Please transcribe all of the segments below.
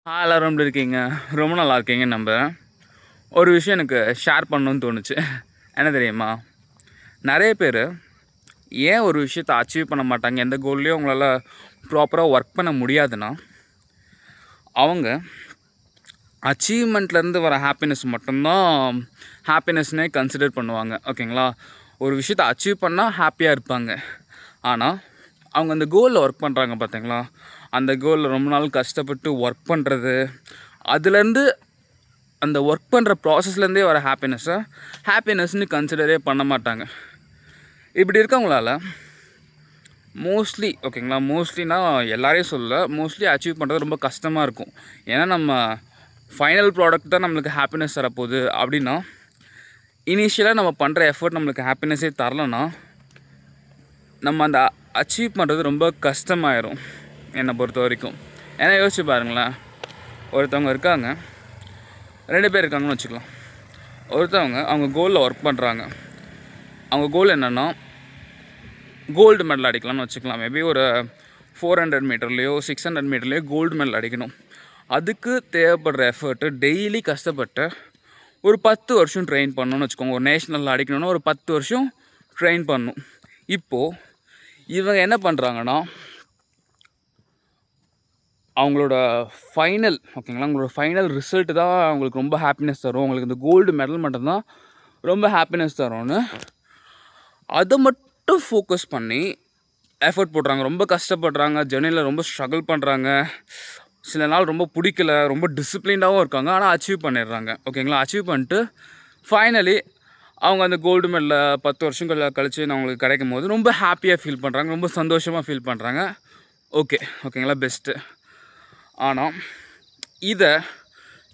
எல்லாரும் எப்படி இருக்கீங்க? ரொம்ப நல்லா இருக்கீங்க நம்புறேன். ஒரு விஷயம் எனக்கு ஷேர் பண்ணணும்னு தோணுச்சு. என்ன தெரியுமா? நிறைய பேர் ஏன் ஒரு விஷயத்தை அச்சீவ் பண்ண மாட்டாங்க, எந்த கோல்லையும் அவங்களால ப்ராப்பராக ஒர்க் பண்ண முடியாதுன்னா, அவங்க அச்சீவ்மெண்ட்லேருந்து வர ஹாப்பினஸ் மட்டும்தான் ஹாப்பினஸ்னே கன்சிடர் பண்ணுவாங்க. ஓகேங்களா? ஒரு விஷயத்தை அச்சீவ் பண்ணால் ஹாப்பியாக இருப்பாங்க. ஆனால் அவங்க அந்த கோலில் ஒர்க் பண்ணுறாங்க பார்த்தீங்களா, அந்த கோலில் ரொம்ப நாள் கஷ்டப்பட்டு ஒர்க் பண்ணுறது, அதுலேருந்து அந்த ஒர்க் பண்ணுற ப்ராசஸ்லேருந்தே வர ஹாப்பினஸ்னு கன்சிடரே பண்ண மாட்டாங்க. இப்படி இருக்கவங்களால மோஸ்ட்லினா எல்லாரையும் சொல்ல, மோஸ்ட்லி அச்சீவ் பண்ணுறது ரொம்ப கஷ்டமாக இருக்கும். ஏன்னா நம்ம ஃபைனல் ப்ராடக்ட் தான் நம்மளுக்கு ஹாப்பினஸ் தரப்போகுது. அப்படின்னா இனிஷியலாக நம்ம பண்ணுற எஃபர்ட் நம்மளுக்கு ஹாப்பினஸே தரலன்னா, நம்ம அந்த அச்சீவ் பண்ணுறது ரொம்ப கஷ்டமாயிரும் என்னை பொறுத்த வரைக்கும். ஏன்னா யோசிச்சு பாருங்களேன், ஒருத்தவங்க இருக்காங்க, 2 பேர் இருக்காங்கன்னு வச்சுக்கலாம். ஒருத்தவங்க அவங்க கோலில் ஒர்க் பண்ணுறாங்க. அவங்க கோல் என்னென்னா கோல்டு மெடல் அடிக்கலாம்னு வச்சுக்கலாம். மேபி ஒரு 400 மீட்டர்லேயோ 600 மீட்டர்லேயோ கோல்டு மெடல் அடிக்கணும். அதுக்கு தேவைப்படுற எஃபர்ட்டு டெய்லி கஷ்டப்பட்டு ஒரு 10 வருஷம் ட்ரெயின் பண்ணணும்னு வச்சுக்கோங்க. ஒரு நேஷ்னலில் அடிக்கணும்னா ஒரு 10 வருஷம் ட்ரெயின் பண்ணணும். இப்போது இவங்க என்ன பண்ணுறாங்கன்னா, அவங்களோட அவங்களோட ஃபைனல் ரிசல்ட்டு தான் அவங்களுக்கு ரொம்ப ஹாப்பினஸ் தரும். அவங்களுக்கு இந்த கோல்டு மெடல் மட்டும்தான் ரொம்ப ஹாப்பினஸ் தரும்னு அதை மட்டும் ஃபோக்கஸ் பண்ணி எஃபர்ட் போடுறாங்க. ரொம்ப கஷ்டப்படுறாங்க, ஜர்னியில் ரொம்ப ஸ்ட்ரகிள் பண்ணுறாங்க. சில நாள் ரொம்ப பிடிக்கல, ரொம்ப டிசிப்ளின்டாகவும் இருக்காங்க. ஆனால் அச்சீவ் பண்ணிடுறாங்க. ஓகேங்களா? அச்சீவ் பண்ணிட்டு ஃபைனலி அவங்க அந்த கோல்டு மெடலில் 10 வருஷம் கழிச்சு அவங்களுக்கு கிடைக்கும் போது ரொம்ப ஹாப்பியாக ஃபீல் பண்ணுறாங்க, ரொம்ப சந்தோஷமாக ஃபீல் பண்ணுறாங்க. ஓகேங்களா? பெஸ்ட்டு. ஆனால் இதை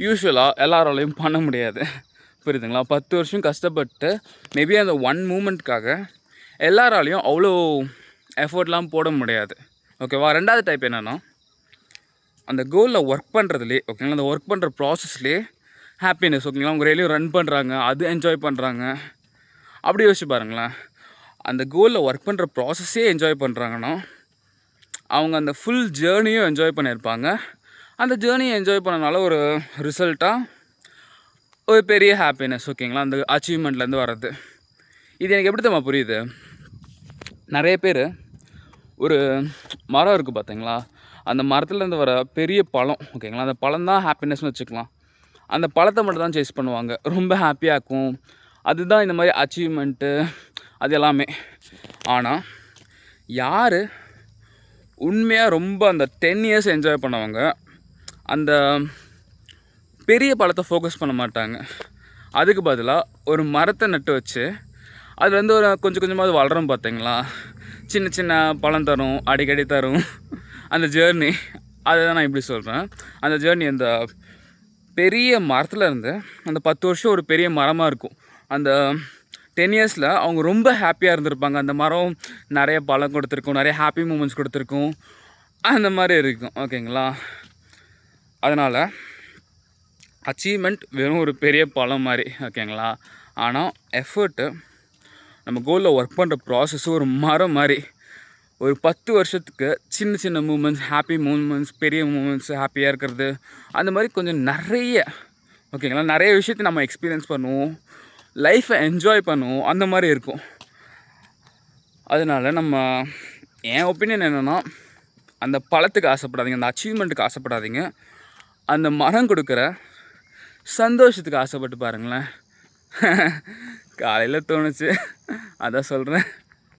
யூஸ்வலாக எல்லாராலையும் பண்ண முடியாது. புரியுதுங்களா? 10 வருஷம் கஷ்டப்பட்டு மேபி அந்த ஒன் மூமெண்ட்காக எல்லாராலையும் அவ்வளோ எஃபர்ட்லாம் போட முடியாது. ஓகேவா? 2வது டைப் என்னென்னா, அந்த கோலில் ஒர்க் பண்ணுறதுலே, ஓகேங்களா, அந்த ஒர்க் பண்ணுற ப்ராசஸ்லேயே ஹாப்பினஸ். ஓகேங்களா? அவங்க டெய்லியும் ரன் பண்ணுறாங்க, அது என்ஜாய் பண்ணுறாங்க. அப்படி யோசிச்சு பாருங்களேன், அந்த கோலில் ஒர்க் பண்ணுற ப்ராசஸ்ஸே என்ஜாய் பண்ணுறாங்கன்னா, அவங்க அந்த ஃபுல் ஜேர்னியும் என்ஜாய் பண்ணியிருப்பாங்க. அந்த ஜேர்னியை என்ஜாய் பண்ணனால ஒரு ரிசல்ட்டாக ஒரு பெரிய ஹாப்பினஸ். ஓகேங்களா? அந்த அச்சீவ்மெண்ட்லேருந்து வர்றது. இது எனக்கு எப்படி தெரியுமா புரியுது? நிறைய பேர் ஒரு மரம் இருக்குது பார்த்தீங்களா, அந்த மரத்துலேருந்து வர பெரிய பழம், ஓகேங்களா, அந்த பழம் தான் ஹாப்பினஸ்னு வச்சுக்கலாம். அந்த பழத்தை மட்டும் தான் சேஸ் பண்ணுவாங்க, ரொம்ப ஹாப்பியாக இருக்கும். அதுதான் இந்த மாதிரி அச்சீவ்மெண்ட்டு, அது எல்லாமே. ஆனால் யார் உண்மையாக ரொம்ப அந்த 10 இயர்ஸ் என்ஜாய் பண்ணவங்க அந்த பெரிய பழத்தை ஃபோக்கஸ் பண்ண மாட்டாங்க. அதுக்கு பதிலாக ஒரு மரத்தை நட்டு வச்சு அது ஒரு கொஞ்சம் கொஞ்சமாக அது வளரும் பார்த்தீங்களா, சின்ன சின்ன பழம் தரும், அடிக்கடி தரும். அந்த ஜேர்னி, அதை தான் நான் இப்படி சொல்கிறேன். அந்த ஜேர்னி அந்த பெரிய மரத்தில் இருந்து அந்த 10 வருஷம் ஒரு பெரிய மரமாக இருக்கும். அந்த 10 இயர்ஸில் அவங்க ரொம்ப ஹாப்பியாக இருந்திருப்பாங்க. அந்த மரம் நிறைய பழம் கொடுத்துருக்கும், நிறைய ஹாப்பி மூமெண்ட்ஸ் கொடுத்துருக்கும், அந்த மாதிரி இருக்கும். ஓகேங்களா? அதனால் அச்சீவ்மெண்ட் வெறும் ஒரு பெரிய பழம் மாதிரி. ஓகேங்களா? ஆனால் எஃபர்ட்டு, நம்ம கோலில் ஒர்க் பண்ணுற ப்ராசஸ் ஒரு மரம் மாதிரி. ஒரு 10 வருஷத்துக்கு சின்ன சின்ன மூமெண்ட்ஸ், ஹாப்பி மூமெண்ட்ஸ், பெரிய மூமெண்ட்ஸ், ஹாப்பியாக இருக்கிறது, அந்த மாதிரி கொஞ்சம் நிறைய, ஓகேங்களா, நிறைய விஷயத்தை நம்ம எக்ஸ்பீரியன்ஸ் பண்ணுவோம், லைஃப்பை என்ஜாய் பண்ணுவோம், அந்த மாதிரி இருக்கும். அதனால் என் ஒப்பீனியன் என்னென்னா, அந்த பழத்துக்கு ஆசைப்படாதீங்க, அந்த அச்சீவ்மெண்ட்டுக்கு ஆசைப்படாதீங்க. அந்த மரம் கொடுக்குற சந்தோஷத்துக்கு ஆசைப்பட்டு பாருங்களேன். காலையில் தோணுச்சு, அதான் சொல்கிறேன்.